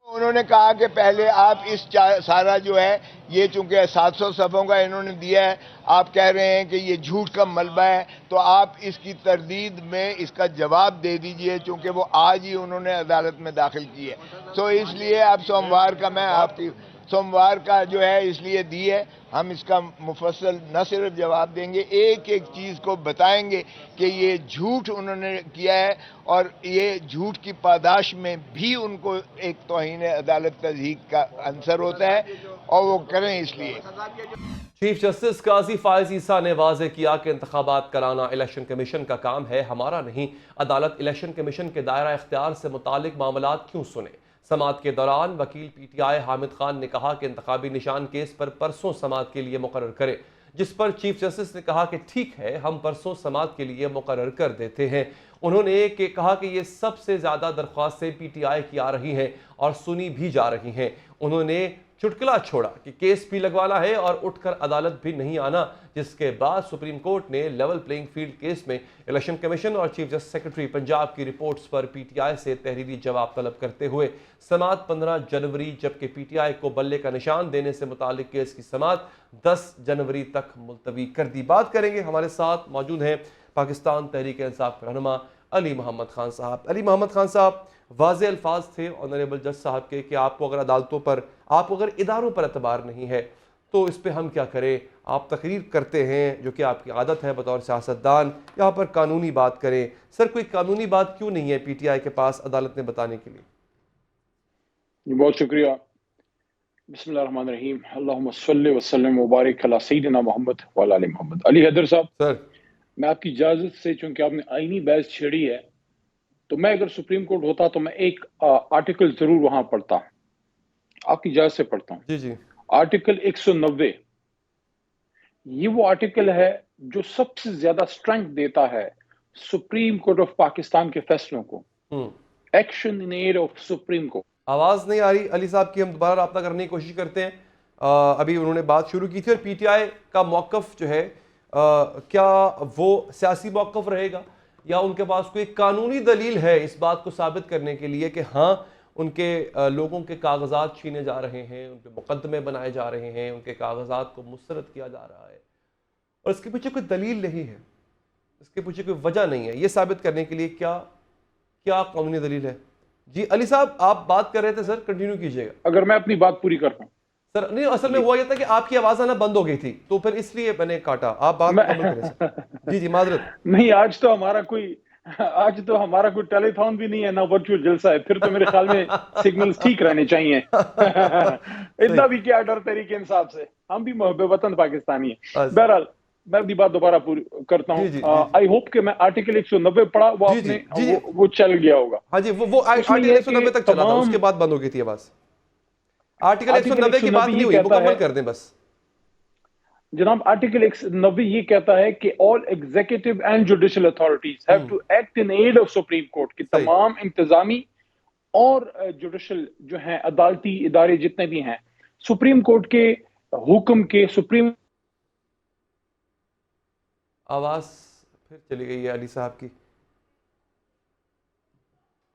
[SPEAKER 3] انہوں نے کہا کہ پہلے آپ اس سارا جو ہے یہ چونکہ 700 صفحوں کا انہوں نے دیا ہے، آپ کہہ رہے ہیں کہ یہ جھوٹ کا ملبہ ہے، تو آپ اس کی تردید میں اس کا جواب دے دیجئے، چونکہ وہ آج ہی انہوں نے عدالت میں داخل کی ہے۔ تو اس لیے اب سوموار کا میں آپ کی سوموار کا جو ہے اس لیے دی ہے، ہم اس کا مفصل نہ صرف جواب دیں گے، ایک ایک چیز کو بتائیں گے کہ یہ جھوٹ انہوں نے کیا ہے، اور یہ جھوٹ کی پاداش میں بھی ان کو ایک توہین عدالت تضحیک کا عنصر ہوتا ہے، اور وہ کریں اس لیے۔
[SPEAKER 1] چیف جسٹس قاضی فائز عیسیٰ نے واضح کیا کہ انتخابات کرانا الیکشن کمیشن کا کام ہے، ہمارا نہیں۔ عدالت الیکشن کمیشن کے دائرہ اختیار سے متعلق معاملات کیوں سنے؟ سماعت کے دوران وکیل P T I Hamid Khan نے کہا کہ انتخابی نشان کیس پر پرسوں سماعت کے لیے مقرر کرے، جس پر چیف جسٹس نے کہا کہ ٹھیک ہے، ہم پرسوں سماعت کے لیے مقرر کر دیتے ہیں۔ انہوں نے کہا کہ یہ سب سے زیادہ درخواستیں پی ٹی آئی کی آ رہی ہیں اور سنی بھی جا رہی ہیں۔ انہوں نے چٹکلا چھوڑا کہ کیس بھی لگوانا ہے اور اٹھ کر عدالت بھی نہیں آنا، جس کے بعد سپریم کورٹ نے لیول پلینگ فیلڈ کیس میں الیکشن کمیشن اور چیف جسٹس سیکرٹری پنجاب کی reports per P T I سے تحریری جواب طلب کرتے ہوئے سماعت 15 جنوری جبکہ پی ٹی آئی کو بلے کا نشان دینے سے متعلق کیس کی سماعت 10 جنوری تک ملتوی کر دی۔ بات کریں گے، ہمارے ساتھ موجود ہیں پاکستان تحریک انصاف کے رہنما علی محمد خان صاحب۔ علی محمد خان صاحب، واضح الفاظ تھے آنریبل جج صاحب کے کہ آپ کو اگر عدالتوں پر، آپ کو اگر اداروں پر اعتبار نہیں ہے تو اس پہ ہم کیا کریں؟ آپ تقریر کرتے ہیں جو کہ آپ کی عادت ہے بطور سیاستدان، یہاں پر قانونی بات کریں۔ سر کوئی قانونی بات کیوں نہیں ہے پی ٹی آئی کے پاس عدالت نے بتانے کے لیے؟
[SPEAKER 4] بہت شکریہ۔ بسم اللہ الرحمن الرحیم، اللہم صلی وسلم وبارک علی سیدنا محمد وعلی آل محمد۔ علی حیدر صاحب،
[SPEAKER 1] سر
[SPEAKER 4] میں آپ کی اجازت سے، چونکہ آپ نے آئینی بحث چھیڑی ہے، تو میں اگر سپریم کورٹ ہوتا تو میں ایک آرٹیکل ضرور وہاں پڑھتا، آپ کی اجازت سے پڑھتا ہوں۔
[SPEAKER 1] جی
[SPEAKER 4] آرٹیکل 190، یہ وہ آرٹیکل ہے جو سب سے زیادہ اسٹرینتھ دیتا ہے سپریم کورٹ آف پاکستان کے فیصلوں کو، action in aid of supreme court.
[SPEAKER 1] آواز نہیں آ رہی علی صاحب کی، ہم دوبارہ رابطہ کرنے کی کوشش کرتے ہیں۔ ابھی انہوں نے بات شروع کی تھی، اور پی ٹی آئی کا موقف جو ہے کیا وہ سیاسی موقف رہے گا یا ان کے پاس کوئی قانونی دلیل ہے اس بات کو ثابت کرنے کے لیے کہ ہاں ان کے لوگوں کے کاغذات چھینے جا رہے ہیں، ان پہ مقدمے بنائے جا رہے ہیں، ان کے کاغذات کو مسترد کیا جا رہا ہے اور اس کے پیچھے کوئی دلیل نہیں ہے، اس کے پیچھے کوئی وجہ نہیں ہے، یہ ثابت کرنے کے لیے کیا قانونی دلیل ہے؟ جی علی صاحب، آپ بات کر رہے تھے، سر کنٹینیو کیجئے گا۔
[SPEAKER 4] اگر میں اپنی بات پوری کرتا ہوں
[SPEAKER 1] سر نہیں، اصل میں ہوا یہ تھا کہ آپ کی آواز آنا بند ہو گئی تھی تو پھر اس لیے میں نے کاٹا، آپ بات مکمل کریں سر۔ جی معذرت۔
[SPEAKER 4] نہیں، آج تو ہمارا کوئی ٹیلی تھون بھی نہیں ہے، نہ ورچوئل جلسہ ہے، پھر تو میرے خیال میں سگنلز ٹھیک رہنے چاہیے۔ اتنا بھی کیا ڈر تحریک انصاف سے، ہم بھی محب وطن پاکستانی ہیں۔ بہرحال میں اپنی بات دوبارہ پوری کرتا ہوں۔ آئی ہوپ کہ میں آرٹیکل 190 پڑھا، وہ آپ نے وہ چل گیا ہوگا۔
[SPEAKER 1] ہاں جی، وہ آرٹیکل 190 تک چلا تھا، اس کے بعد بند ہو گئی تھی آواز۔ آرٹیکل 190 کی بات نہیں ہوئی، مکمل کر دیں بس۔
[SPEAKER 4] جناب، آرٹیکل 190 یہ کہتا ہے کہ all executive and judicial authorities have to act in aid of Supreme Court، کہ تمام انتظامی اور جوڈیشل جو ہیں، عدالتی ادارے جتنے بھی ہیں، سپریم کورٹ کے حکم کے سپریم۔
[SPEAKER 1] آواز پھر چلی گئی ہے علی صاحب کی،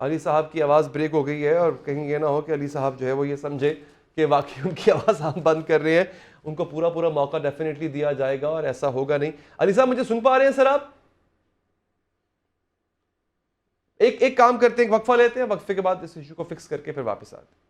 [SPEAKER 1] علی صاحب کی آواز بریک ہو گئی ہے، اور کہیں یہ نہ ہو کہ علی صاحب جو ہے وہ یہ سمجھے کہ واقعی ان کی آواز ہم بند کر رہے ہیں۔ ان کو پورا موقع ڈیفینیٹلی دیا جائے گا اور ایسا ہوگا نہیں۔ علی صاحب مجھے سن پا رہے ہیں سر؟ آپ ایک کام کرتے ہیں، ایک وقفہ لیتے ہیں، وقفے کے بعد اس ایشو کو فکس کر کے پھر واپس آتے ہیں۔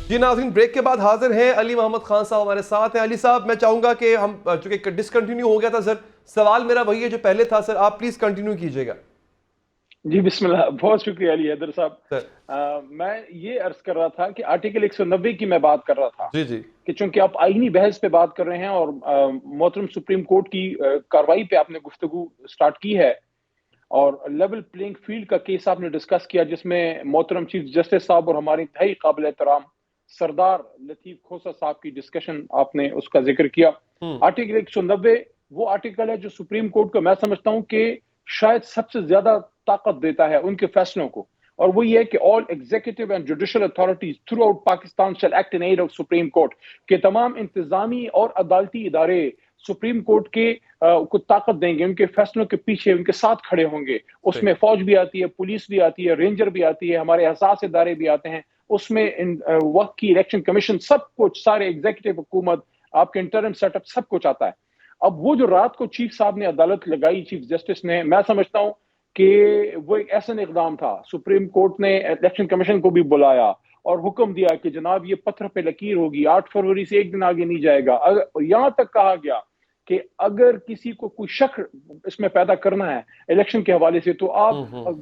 [SPEAKER 1] جی ناظرین، بریک کے بعد حاضر ہیں علی محمد خان صاحب ہمارے ساتھ ہیں۔ علی صاحب، میں چاہوں گا کہ ہم چونکہ ڈسکنٹینیو ہو گیا تھا سر، سوال میرا وہی ہے جو پہلے تھا سر، آپ پلیز کنٹینیو کیجئے گا۔
[SPEAKER 4] جی بسم اللہ، بہت شکریہ علی حیدر صاحب۔ میں یہ عرض کر رہا تھا کہ آرٹیکل 190 کی میں بات کر رہا تھا کہ چونکہ آپ آئینی بحث پہ بات کر رہے ہیں اور محترم سپریم کورٹ کی کارروائی پہ آپ نے گفتگو سٹارٹ کی ہے، اور لیول پلینگ فیلڈ کا کیس آپ نے ڈسکس کیا، جس میں محترم چیف جسٹس صاحب اور ہماری انتہائی قابل احترام سردار لطیف کھوسہ صاحب کی ڈسکشن آپ نے اس کا ذکر کیا۔ آرٹیکل 190 وہ آرٹیکل ہے جو سپریم کورٹ کو میں سمجھتا ہوں کہ شاید سب سے زیادہ طاقت دیتا ہے ان کے فیصلوں کو، اور وہ یہ ہے کہ all executive and judicial authorities throughout Pakistan shall act in aid of Supreme Court، کہ تمام انتظامی اور عدالتی ادارے سپریم کورٹ کے کو طاقت دیں گے، ان کے فیصلوں کے پیچھے ان کے ساتھ کھڑے ہوں گے۔ اس میں فوج بھی آتی ہے، پولیس بھی آتی ہے، رینجر بھی آتی ہے، ہمارے حساس ادارے بھی آتے ہیں، اس میں وقت کی الیکشن کمیشن، سب کچھ، سارے ایگزیکٹو حکومت، آپ کے انٹرم سیٹ اپ، سب کچھ آتا ہے۔ اب وہ جو رات کو چیف صاحب نے عدالت لگائی، چیف جسٹس نے، میں سمجھتا ہوں کہ وہ ایک ایسا اقدام تھا۔ سپریم کورٹ نے الیکشن کمیشن کو بھی بلایا اور حکم دیا کہ جناب یہ پتھر پہ لکیر ہوگی، 8 فروری سے ایک دن آگے نہیں جائے گا۔ یہاں تک کہا گیا کہ اگر کسی کو کوئی شک اس میں پیدا کرنا ہے الیکشن کے حوالے سے تو آپ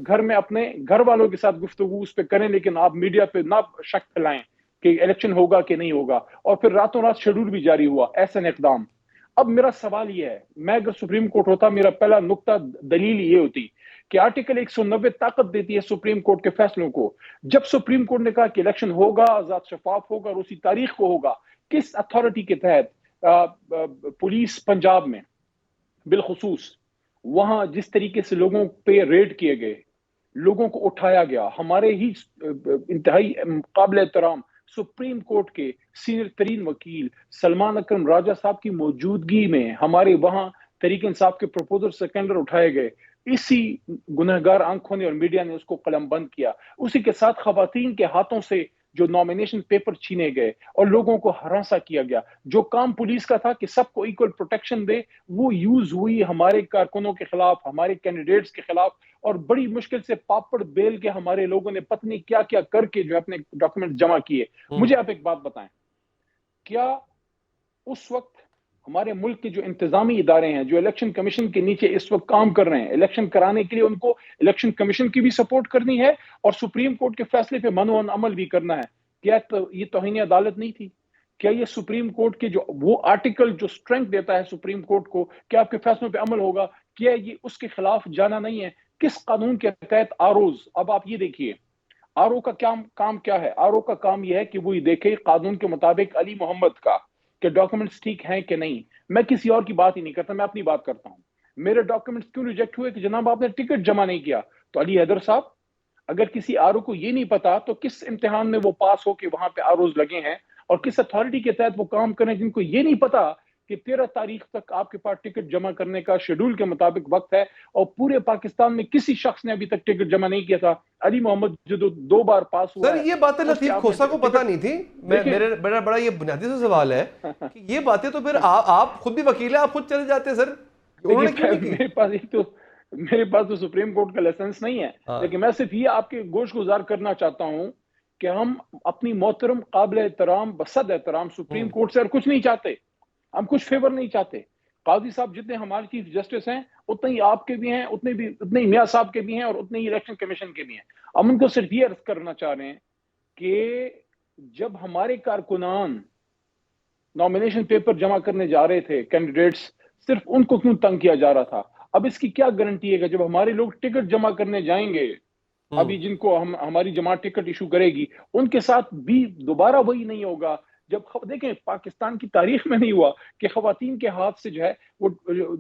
[SPEAKER 4] گھر میں اپنے گھر والوں کے ساتھ گفتگو اس پہ کریں، لیکن آپ میڈیا پہ نہ شک پھیلائیں کہ الیکشن ہوگا کہ نہیں ہوگا، اور پھر راتوں رات شیڈول بھی جاری ہوا، ایسا اقدام۔ اب میرا سوال یہ ہے، میں اگر سپریم کورٹ ہوتا، میرا پہلا نقطہ دلیل یہ ہوتی کہ آرٹیکل 190 طاقت دیتی ہے سپریم کورٹ کے فیصلوں کو۔ جب سپریم کورٹ نے کہا کہ الیکشن ہوگا، آزاد شفاف ہوگا اور اسی تاریخ کو ہوگا، کس اتھارٹی کے تحت؟ پولیس پنجاب میں، بالخصوص وہاں جس طریقے سے لوگوں پہ ریڈ کیے گئے، لوگوں کو اٹھایا گیا، ہمارے ہی انتہائی قابل احترام سپریم کورٹ کے سینئر ترین وکیل سلمان اکرم راجہ صاحب کی موجودگی میں ہمارے وہاں تحریک انصاف کے پروپوزر سیکنڈر اٹھائے گئے، اسی گنہگار آنکھوں نے اور میڈیا نے اس کو قلم بند کیا۔ اسی کے ساتھ خواتین کے ہاتھوں سے جو نامینیشن پیپر چھینے گئے اور لوگوں کو ہراساں کیا گیا، جو کام پولیس کا تھا کہ سب کو ایکول پروٹیکشن دے، وہ یوز ہوئی ہمارے کارکنوں کے خلاف، ہمارے کینڈیڈیٹس کے خلاف، اور بڑی مشکل سے پاپڑ بیل کے ہمارے لوگوں نے پتہ نہیں کیا کیا کر کے جو اپنے ڈاکومنٹ جمع کیے۔ مجھے آپ ایک بات بتائیں، کیا اس وقت ہمارے ملک کے جو انتظامی ادارے ہیں جو الیکشن کمیشن کے نیچے اس وقت کام کر رہے ہیں، الیکشن کرانے کے لیے ان کو الیکشن کمیشن کی بھی سپورٹ کرنی ہے اور سپریم کورٹ کے فیصلے پہ منع عمل بھی کرنا ہے، کیا یہ توہین عدالت نہیں تھی؟ کیا یہ سپریم کورٹ کے جو وہ آرٹیکل جو اسٹرینتھ دیتا ہے سپریم کورٹ کو کہ آپ کے فیصلوں پہ عمل ہوگا، کیا یہ اس کے خلاف جانا نہیں ہے؟ کس قانون کے تحت آروز؟ اب آپ یہ دیکھیے آر او کا کام کیا ہے؟ آر او کا کام یہ ہے کہ وہ یہ دیکھے قانون کے مطابق علی محمد کا کہ ڈاکومنٹس ٹھیک ہیں کہ نہیں۔ میں کسی اور کی بات ہی نہیں کرتا، میں اپنی بات کرتا ہوں۔ میرے ڈاکومنٹس کیوں ریجیکٹ ہوئے کہ جناب آپ نے ٹکٹ جمع نہیں کیا؟ تو علی حیدر صاحب، اگر کسی آر او کو یہ نہیں پتا تو کس امتحان میں وہ پاس ہو کے وہاں پہ آروز لگے ہیں، اور کس اتھارٹی کے تحت وہ کام کریں جن کو یہ نہیں پتا کہ 13 تاریخ تک آپ کے پاس ٹکٹ جمع کرنے کا شیڈول کے مطابق وقت ہے، اور پورے پاکستان میں کسی شخص نے ابھی تک ٹکٹ جمع نہیں کیا تھا۔ علی محمد جو 2 بار پاس ہوا
[SPEAKER 1] سر، یہ باتیں لطیف کھوسہ کو پتہ نہیں تھی۔ میرا بڑا یہ بنیادی سے سوال ہے کہ یہ باتیں تو پھر آپ خود بھی وکیل ہیں، آپ خود چلے جاتے ہیں سر، انہوں نے کیوں نہیں کی؟
[SPEAKER 4] میرے پاس تو سپریم کورٹ کا لائسنس نہیں ہے، لیکن میں صرف یہ آپ کے گوش گزار کرنا چاہتا ہوں کہ ہم اپنی محترم قابل احترام بصد احترام سپریم کورٹ سے اور کچھ نہیں چاہتے، ہم کچھ فیور نہیں چاہتے۔ قاضی صاحب جتنے ہمارے چیف جسٹس ہیں اتنے ہی آپ کے بھی ہیں، اتنے ہی میاں صاحب کے بھی ہیں، اور اتنے ہی الیکشن کمیشن کے بھی ہیں۔ ہم ان کو صرف یہ عرض کرنا چاہ رہے ہیں کہ جب ہمارے کارکنان نامینیشن پیپر جمع کرنے جا رہے تھے کینڈیڈیٹس، صرف ان کو کیوں تنگ کیا جا رہا تھا؟ اب اس کی کیا گارنٹی ہے کہ جب ہمارے لوگ ٹکٹ جمع کرنے جائیں گے، ابھی جن کو ہماری جماعت ٹکٹ ایشو کرے گی، ان کے ساتھ بھی دوبارہ وہی نہیں ہوگا؟ جب دیکھیں پاکستان کی تاریخ میں نہیں ہوا کہ خواتین کے ہاتھ سے جو ہے وہ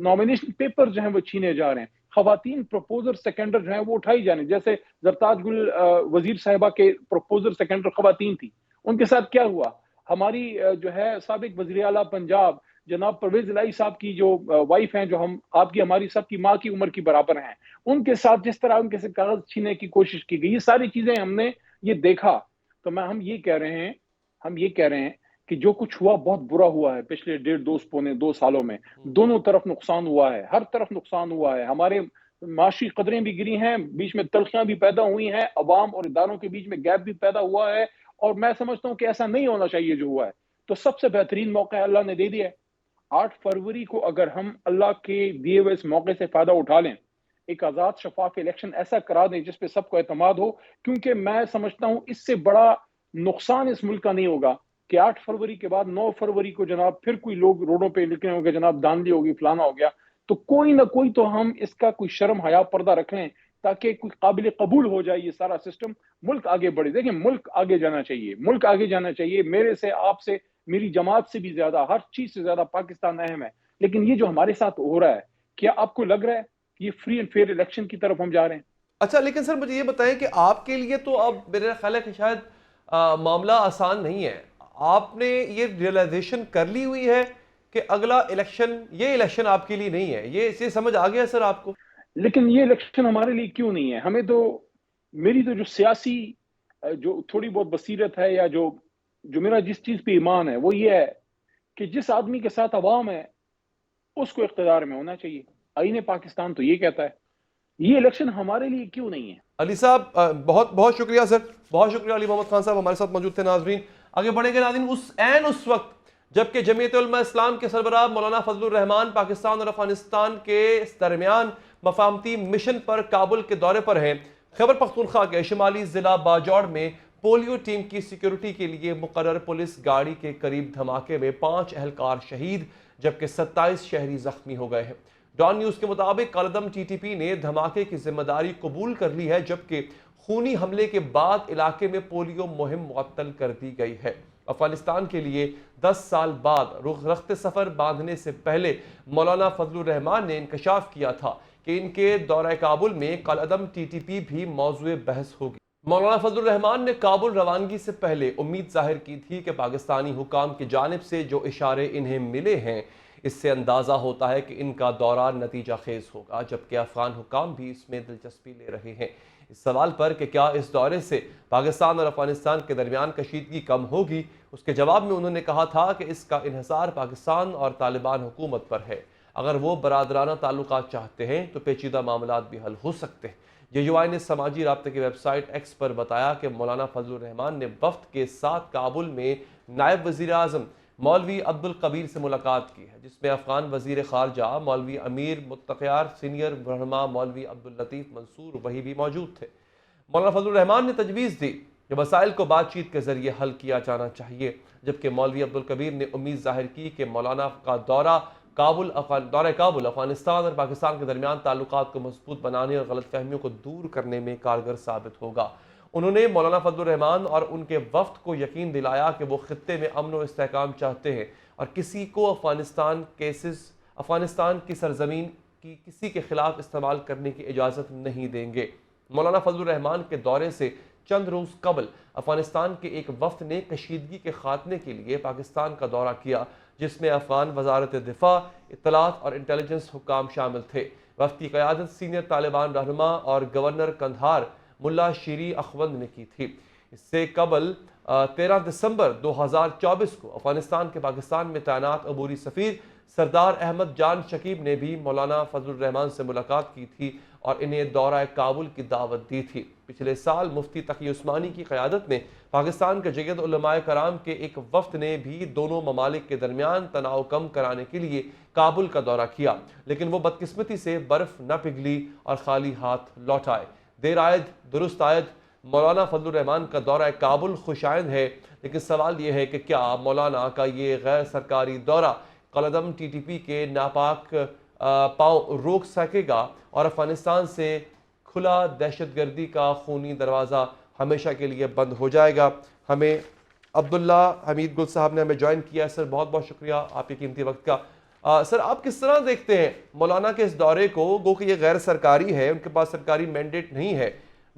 [SPEAKER 4] نامینیشن پیپر جو ہیں وہ چھینے جا رہے ہیں، خواتین پروپوزر سیکنڈر جو ہیں وہ اٹھائی جانے، جیسے زرتاج گل وزیر صاحبہ کے پروپوزر سیکنڈر خواتین تھی، ان کے ساتھ کیا ہوا؟ ہماری جو ہے سابق وزیر اعلیٰ پنجاب جناب پرویز الہی صاحب کی جو وائف ہیں، جو آپ کی ہماری سب کی ماں کی عمر کی برابر ہیں، ان کے ساتھ جس طرح ان کے سے کاغذ چھینے کی کوشش کی گئی، یہ ساری چیزیں ہم نے یہ دیکھا۔ تو ہم یہ کہہ رہے ہیں کہ جو کچھ ہوا بہت برا ہوا ہے پچھلے 1.5-2 سالوں میں، دونوں طرف نقصان ہوا ہے، ہر طرف نقصان ہوا ہے، ہمارے معاشی قدریں بھی گری ہیں، بیچ میں تلخیاں بھی پیدا ہوئی ہیں، عوام اور اداروں کے بیچ میں گیپ بھی پیدا ہوا ہے، اور میں سمجھتا ہوں کہ ایسا نہیں ہونا چاہیے جو ہوا ہے۔ تو سب سے بہترین موقع اللہ نے دے دیا ہے، 8 فروری کو اگر ہم اللہ کے دیے ہوئے اس موقع سے فائدہ اٹھا لیں، ایک آزاد شفاف الیکشن ایسا کرا دیں جس پہ سب کو اعتماد ہو، کیونکہ میں سمجھتا ہوں اس سے بڑا نقصان اس ملک کا نہیں ہوگا کہ 8 فروری کے بعد 9 فروری کو جناب پھر کوئی لوگ روڈوں پہ نکلے ہوں گے، جناب داندلی ہوگی، فلانا ہو گیا۔ تو کوئی نہ کوئی تو ہم اس کا کوئی شرم حیا پردہ رکھ لیں تاکہ کوئی قابل قبول ہو جائے یہ سارا سسٹم، ملک آگے بڑھے۔ دیکھیں ملک آگے جانا چاہیے، ملک آگے جانا چاہیے، میرے سے، آپ سے، میری جماعت سے بھی زیادہ، ہر چیز سے زیادہ پاکستان اہم ہے۔ لیکن یہ جو ہمارے ساتھ ہو رہا ہے، کیا آپ کو لگ رہا ہے یہ فری اینڈ فیئر الیکشن کی طرف ہم جا رہے ہیں؟
[SPEAKER 1] اچھا، لیکن سر مجھے یہ بتائیں کہ آپ کے لیے تو اب میرا خیال ہے کہ شاید معاملہ آسان نہیں ہے، آپ نے یہ ریئلائزیشن کر لی ہوئی ہے کہ اگلا الیکشن، یہ الیکشن آپ کے لیے نہیں ہے، یہ سمجھ آ گیا سر آپ کو؟
[SPEAKER 4] لیکن یہ الیکشن ہمارے لیے کیوں نہیں ہے؟ ہمیں تو، میری تو جو سیاسی جو تھوڑی بہت بصیرت ہے، یا جو میرا جس چیز پہ ایمان ہے، وہ یہ ہے کہ جس آدمی کے ساتھ عوام ہے اس کو اقتدار میں ہونا چاہیے۔ آئین پاکستان تو یہ کہتا ہے۔ یہ الیکشن ہمارے لیے کیوں نہیں ہے؟
[SPEAKER 1] علی صاحب بہت بہت شکریہ سر، بہت شکریہ علی محمد خان صاحب ہمارے ساتھ موجود تھے۔ ناظرین آگے بڑھیں گے ناظرین، اس وقت جبکہ جمعیت علماء اسلام کے سربراہ مولانا فضل الرحمان پاکستان اور افغانستان کے درمیان مفاہمتی مشن پر کابل کے دورے پر ہیں، خیبر پختونخوا کے شمالی ضلع باجوڑ میں پولیو ٹیم کی سیکیورٹی کے لیے مقرر پولیس گاڑی کے قریب دھماکے میں 5 اہلکار شہید جبکہ 27 شہری زخمی ہو گئے ہیں۔ ڈان نیوز کے مطابق کالعدم ٹی ٹی پی نے دھماکے کی ذمہ داری قبول کر لی ہے، جبکہ خونی حملے کے بعد علاقے میں پولیو مہم معطل کر دی گئی ہے۔ افغانستان کے لیے 10 سال بعد رخت سفر باندھنے سے پہلے مولانا فضل الرحمان نے انکشاف کیا تھا کہ ان کے دورہ کابل میں کالعدم TTP بھی موضوع بحث ہوگی۔ مولانا فضل الرحمان نے کابل روانگی سے پہلے امید ظاہر کی تھی کہ پاکستانی حکام کی جانب سے جو اشارے انہیں ملے ہیں اس سے اندازہ ہوتا ہے کہ ان کا دورہ نتیجہ خیز ہوگا، جبکہ افغان حکام بھی اس میں دلچسپی لے رہے ہیں۔ اس سوال پر کہ کیا اس دورے سے پاکستان اور افغانستان کے درمیان کشیدگی کم ہوگی، اس کے جواب میں انہوں نے کہا تھا کہ اس کا انحصار پاکستان اور طالبان حکومت پر ہے۔ اگر وہ برادرانہ تعلقات چاہتے ہیں تو پیچیدہ معاملات بھی حل ہو سکتے ہیں۔ JUI نے سماجی رابطے کی ویب سائٹ ایکس پر بتایا کہ مولانا فضل الرحمان نے وفد کے ساتھ کابل میں نائب وزیر اعظم مولوی عبدالقبیر سے ملاقات کی ہے، جس میں افغان وزیر خارجہ مولوی امیر متقیار، سینئر رہنما مولوی عبداللطیف منصور وہی بھی موجود تھے۔ مولانا فضل الرحمان نے تجویز دی کہ مسائل کو بات چیت کے ذریعے حل کیا جانا چاہیے، جبکہ مولوی عبدالقبیر نے امید ظاہر کی کہ مولانا کا دورہ کابل افغانستان اور پاکستان کے درمیان تعلقات کو مضبوط بنانے اور غلط فہمیوں کو دور کرنے میں کارگر ثابت ہوگا۔ انہوں نے مولانا فضل الرحمان اور ان کے وفد کو یقین دلایا کہ وہ خطے میں امن و استحکام چاہتے ہیں اور کسی کو افغانستان کی سرزمین کی کسی کے خلاف استعمال کرنے کی اجازت نہیں دیں گے۔ مولانا فضل الرحمان کے دورے سے چند روز قبل افغانستان کے ایک وفد نے کشیدگی کے خاتمے کے لیے پاکستان کا دورہ کیا، جس میں افغان وزارت دفاع، اطلاعات اور انٹیلیجنس حکام شامل تھے۔ وفد کی قیادت سینئر طالبان رہنما اور گورنر قندھار ملا شیری اخوند نے کی تھی۔ اس سے قبل 13 دسمبر 2024 کو افغانستان کے پاکستان میں تعینات عبوری سفیر سردار احمد جان شکیب نے بھی مولانا فضل الرحمان سے ملاقات کی تھی اور انہیں دورہ کابل کی دعوت دی تھی۔ پچھلے سال مفتی تقی عثمانی کی قیادت میں پاکستان کے جیت علماء کرام کے ایک وفد نے بھی دونوں ممالک کے درمیان تناؤ کم کرانے کے لیے کابل کا دورہ کیا، لیکن وہ بدقسمتی سے برف نہ پگھلی اور خالی ہاتھ لوٹ آئے۔ دیر آئد درست آئد، مولانا فضل الرحمان کا دورہ کابل خوش آئند ہے، لیکن سوال یہ ہے کہ کیا مولانا کا یہ غیر سرکاری دورہ کالعدم TTP کے ناپاک پاؤں روک سکے گا اور افغانستان سے کھلا دہشت گردی کا خونی دروازہ ہمیشہ کے لیے بند ہو جائے گا؟ ہمیں عبداللہ حمید گل صاحب نے ہمیں جوائن کیا ہے۔ سر بہت بہت شکریہ آپ کے قیمتی وقت کا۔ سر آپ کس طرح دیکھتے ہیں مولانا کے اس دورے کو؟ گو کہ یہ غیر سرکاری ہے، ان کے پاس سرکاری مینڈیٹ نہیں ہے،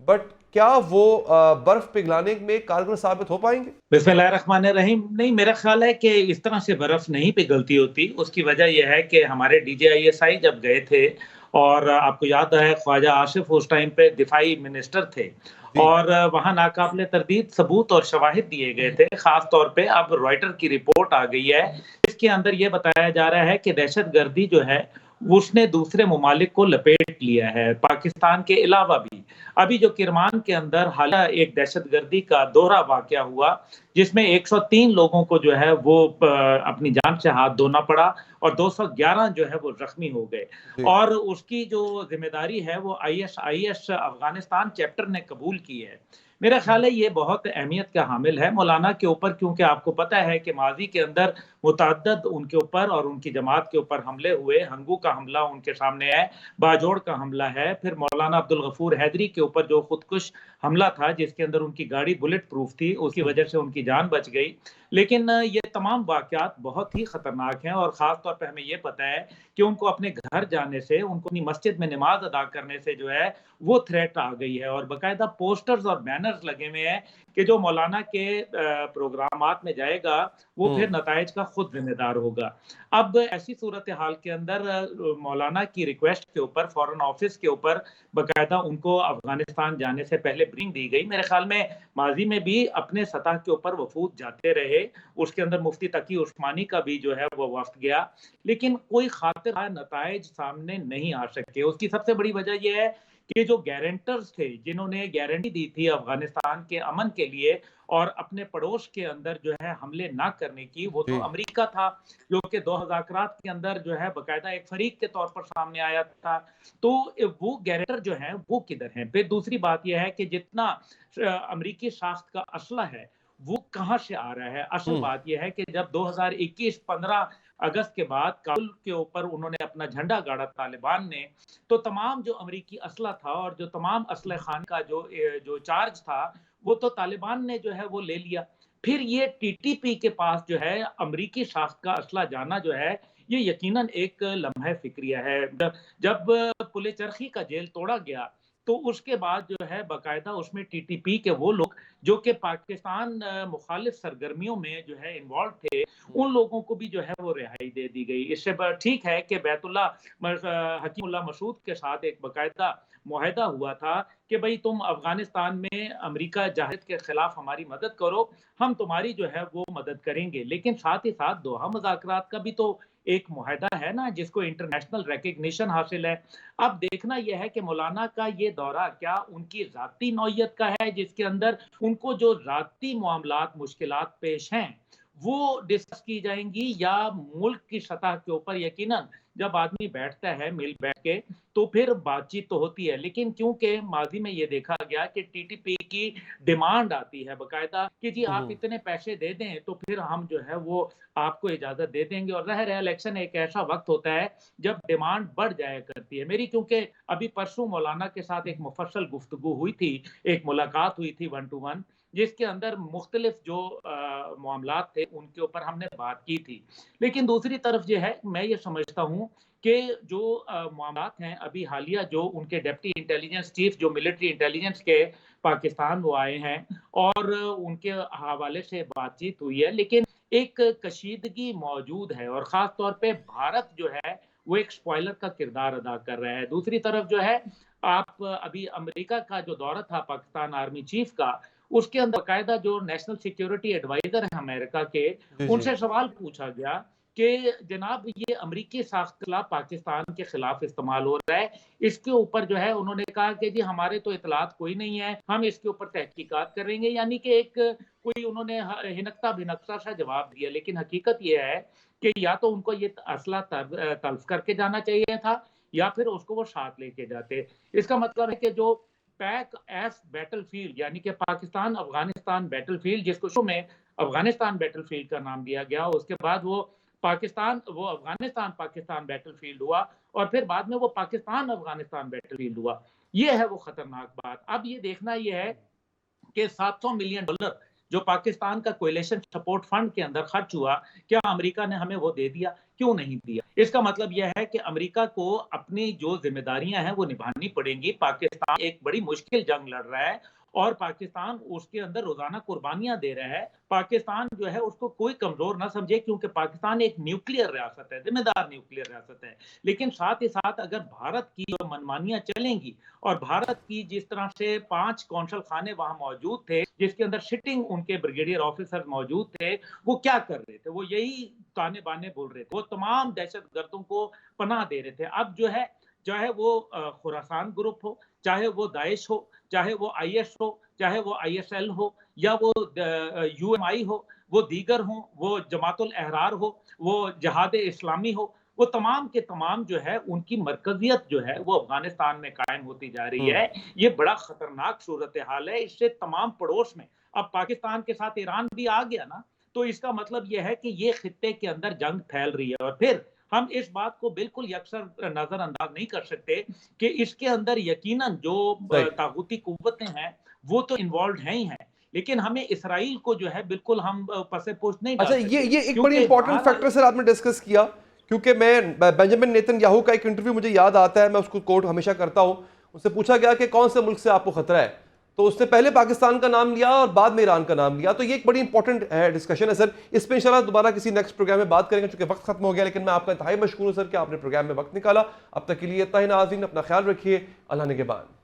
[SPEAKER 1] بٹ کیا وہ برف پگھلانے میں کارگر ثابت ہو پائیں گے؟
[SPEAKER 5] بسم اللہ الرحمن الرحیم۔ نہیں، میرا خیال ہے کہ اس طرح سے برف نہیں پگھلتی ہوتی۔ اس کی وجہ یہ ہے کہ ہمارے DJISI جب گئے تھے، اور آپ کو یاد ہے خواجہ آصف اس ٹائم پہ دفاعی منسٹر تھے، اور وہاں ناقابل تردید ثبوت اور شواہد دیے گئے تھے۔ خاص طور پہ اب رائٹر کی رپورٹ آ گئی ہے، اس کے اندر یہ بتایا جا رہا ہے کہ دہشت گردی جو ہے اس نے دوسرے ممالک کو لپیٹ لیا ہے، پاکستان کے علاوہ بھی۔ ابھی جو کرمان کے اندر حالیہ ایک دہشت گردی کا دوہرا واقعہ ہوا، جس میں 103 لوگوں کو جو ہے وہ اپنی جان سے ہاتھ دھونا پڑا اور 211 جو ہے وہ زخمی ہو گئے، اور اس کی جو ذمہ داری ہے وہ ISIS افغانستان چیپٹر نے قبول کی ہے۔ میرا خیال ہے یہ بہت اہمیت کا حامل ہے مولانا کے اوپر، کیونکہ آپ کو پتہ ہے کہ ماضی کے اندر متعدد ان کے اوپر اور ان کی جماعت کے اوپر حملے ہوئے۔ ہنگو کا حملہ ان کے سامنے ہے، باجوڑ کا حملہ ہے، پھر مولانا عبدالغفور حیدری کے اوپر جو خودکش حملہ تھا جس کے اندر ان کی گاڑی بلٹ پروف تھی، اس کی وجہ سے ان کی جان بچ گئی۔ لیکن یہ تمام واقعات بہت ہی خطرناک ہیں، اور خاص طور پہ ہمیں یہ پتہ ہے کہ ان کو اپنے گھر جانے سے، ان کو اپنی مسجد میں نماز ادا کرنے سے جو ہے وہ تھریٹ آ گئی ہے، اور باقاعدہ پوسٹرز اور بینرز لگے ہوئے ہیں کہ جو مولانا کے پروگرامات میں جائے گا وہ پھر نتائج کا خود ذمہ دار ہوگا۔ اب ایسی صورتحال کے اندر مولانا کی ریکویسٹ کے اوپر فارن آفس کے اوپر باقاعدہ ان کو افغانستان جانے سے پہلے برنگ دی گئی۔ میرے خیال میں ماضی میں بھی اپنے سطح کے اوپر وفود جاتے رہے، اس کے اندر مفتی تقی عثمانی کا بھی جو ہے وہ وفد گیا، لیکن کوئی خاطر نتائج سامنے نہیں آ سکے۔ اس کی سب سے بڑی وجہ یہ ہے کہ جو گارنٹرز تھے، جنہوں نے گارنٹی دی تھی افغانستان کے امن کے لیے اور اپنے پڑوس کے اندر جو ہے حملے نہ کرنے کی، وہ تو امریکہ تھا، جو کہ 2 مذاکرات کے اندر جو ہے باقاعدہ ایک فریق کے طور پر سامنے آیا تھا۔ تو وہ گارنٹر جو ہیں وہ کدھر ہیں؟ پھر دوسری بات یہ ہے کہ جتنا امریکی ساخت کا اسلحہ ہے وہ کہاں سے آ رہا ہے؟ اصل بات یہ ہے کہ جب 2021 15 اگست کے بعد کابل کے اوپر انہوں نے اپنا جھنڈا گاڑا طالبان نے، تو تمام جو امریکی اسلحہ تھا اور جو تمام اسلحہ خان کا جو چارج تھا وہ تو طالبان نے جو ہے وہ لے لیا۔ پھر یہ ٹی ٹی پی کے پاس جو ہے امریکی ساخت کا اسلحہ جانا جو ہے یہ یقیناً ایک لمحہ فکریہ ہے. جب پل چرخی کا جیل توڑا گیا تو اس کے بعد جو ہے باقاعدہ اس میں ٹی ٹی پی کے وہ لوگ جو کہ پاکستان مخالف سرگرمیوں میں جو ہے انوالو تھے ان لوگوں کو بھی جو ہے وہ رہائی دے دی گئی. اس سے ٹھیک ہے کہ بیت اللہ حکیم اللہ مسعود کے ساتھ ایک باقاعدہ معاہدہ ہوا تھا کہ بھئی تم افغانستان میں امریکہ جاہد کے خلاف ہماری مدد کرو، ہم تمہاری جو ہے وہ مدد کریں گے، لیکن ساتھ ہی ساتھ دوحہ مذاکرات کا بھی تو ایک معاہدہ ہے نا جس کو انٹرنیشنل ریکگنیشن حاصل ہے. اب دیکھنا یہ ہے کہ مولانا کا یہ دورہ کیا ان کی ذاتی نوعیت کا ہے جس کے اندر ان کو جو ذاتی معاملات مشکلات پیش ہیں وہ ڈسکس کی جائیں گی، یا ملک کی سطح کے اوپر یقیناً جب آدمی بیٹھتا ہے مل بیٹھ کے تو پھر بات چیت تو ہوتی ہے. لیکن کیونکہ ماضی میں یہ دیکھا گیا کہ ٹی ٹی پی کی ڈیمانڈ آتی ہے باقاعدہ کہ جی آپ اتنے پیسے دے دیں تو پھر ہم جو ہے وہ آپ کو اجازت دے دیں گے، اور ظاہر ہے الیکشن ایک ایسا وقت ہوتا ہے جب ڈیمانڈ بڑھ جایا کرتی ہے. میری کیونکہ ابھی پرسوں مولانا کے ساتھ ایک مفصل گفتگو ہوئی تھی، ایک ملاقات ہوئی تھی 1 to 1 جس کے اندر مختلف جو معاملات تھے ان کے اوپر ہم نے بات کی تھی. لیکن دوسری طرف یہ ہے میں یہ سمجھتا ہوں کہ جو معاملات ہیں ابھی حالیہ جو ان کے ڈپٹی انٹیلیجنس چیف جو ملٹری انٹیلیجنس کے پاکستان وہ آئے ہیں اور ان کے حوالے سے بات چیت ہوئی ہے، لیکن ایک کشیدگی موجود ہے اور خاص طور پہ بھارت جو ہے وہ ایک سپوائلر کا کردار ادا کر رہا ہے. دوسری طرف جو ہے آپ ابھی امریکہ کا جو دورہ تھا پاکستان آرمی چیف کا، اس کے اندر باقاعدہ جو نیشنل سیکیورٹی ایڈوائزر ہیں امریکہ کے ان سے سوال پوچھا گیا کہ جناب یہ امریکی ساخت پاکستان کے خلاف استعمال ہو رہا ہے، اس کے اوپر جو ہے انہوں نے کہا کہ جی ہمارے تو اطلاعات کوئی نہیں ہے، ہم اس کے اوپر تحقیقات کریں گے. یعنی کہ ایک کوئی انہوں نے ہنکتا بھنکتا سا جواب دیا. لیکن حقیقت یہ ہے کہ یا تو ان کو یہ اسلحہ تلف کر کے جانا چاہیے تھا یا پھر اس کو وہ ساتھ لے کے جاتے. اس کا مطلب ہے کہ جو پیک ایس بیٹل فیلڈ یعنی کہ پاکستان افغانستان بیٹل فیلڈ جس کو شروع میں افغانستان بیٹل فیلڈ کا نام دیا گیا، اس کے بعد وہ افغانستان پاکستان بیٹل فیلڈ ہوا اور پھر بعد میں وہ پاکستان افغانستان بیٹل فیلڈ ہوا. یہ ہے وہ خطرناک بات. اب یہ دیکھنا یہ ہے کہ $700 ملین جو پاکستان کا کوئلیشن سپورٹ فنڈ کے اندر خرچ ہوا، کیا امریکہ نے ہمیں وہ دے دیا؟ کیوں نہیں دیا؟ اس کا مطلب یہ ہے کہ امریکہ کو اپنی جو ذمہ داریاں ہیں وہ نبھانی پڑیں گی. پاکستان ایک بڑی مشکل جنگ لڑ رہا ہے اور پاکستان اس کے اندر روزانہ قربانیاں دے رہا ہے. پاکستان جو ہے اس کو کوئی کمزور نہ سمجھے کیونکہ پاکستان ایک نیوکلیئر ریاست ہے، ذمہ دار نیوکلیئر ریاست ہے. لیکن ساتھ ہی ساتھ اگر بھارت کی جو منمانیاں چلیں گی اور بھارت کی جس طرح سے 5 قونصل خانے وہاں موجود تھے جس کے اندر سٹنگ ان کے بریگیڈیئر آفیسر موجود تھے، وہ کیا کر رہے تھے؟ وہ یہی تانے بانے بول رہے تھے، وہ تمام دہشت گردوں کو پناہ دے رہے تھے. اب جو ہے چاہے وہ خراسان گروپ ہو، چاہے وہ داعش ہو، چاہے وہ آئی ایس ہو، چاہے وہ آئی ایس ایل ہو، یا وہ یو ایم آئی ہو، وہ دیگر ہوں، وہ جماعت الاحرار ہو، وہ جہاد اسلامی ہو، وہ تمام کے تمام جو ہے ان کی مرکزیت جو ہے وہ افغانستان میں قائم ہوتی جا رہی ہے. یہ بڑا خطرناک صورتحال ہے. اس سے تمام پڑوس میں اب پاکستان کے ساتھ ایران بھی آ گیا نا، تو اس کا مطلب یہ ہے کہ یہ خطے کے اندر جنگ پھیل رہی ہے. اور پھر ہم اس بات کو بالکل یکسر نظر انداز نہیں کر سکتے کہ اس کے اندر یقیناً جو طاغوتی قوتیں ہیں وہ تو انوالوڈ ہیں ہی ہیں، لیکن ہمیں اسرائیل کو جو ہے بالکل ہم پس پوش نہیں ڈال سکتے.
[SPEAKER 1] اچھا یہ ایک بڑی امپورٹنٹ فیکٹر سر آپ نے ڈسکس کیا، کیونکہ میں بنجامن نیتن یاہو کا ایک انٹرویو مجھے یاد آتا ہے، میں اس کو کوٹ ہمیشہ کرتا ہوں. اس سے پوچھا گیا کہ کون سے ملک سے آپ کو خطرہ ہے، تو اس نے پہلے پاکستان کا نام لیا اور بعد میں ایران کا نام لیا. تو یہ ایک بڑی امپورٹنٹ ڈسکشن ہے سر، اس پہ انشاءاللہ دوبارہ کسی نیکسٹ پروگرام میں بات کریں گے چونکہ وقت ختم ہو گیا. لیکن میں آپ کا انتہائی مشکور ہوں سر کہ آپ نے پروگرام میں وقت نکالا. اب تک کے لیے اتنا ہی ناظرین، اپنا خیال رکھیے. اللہ نگہبان.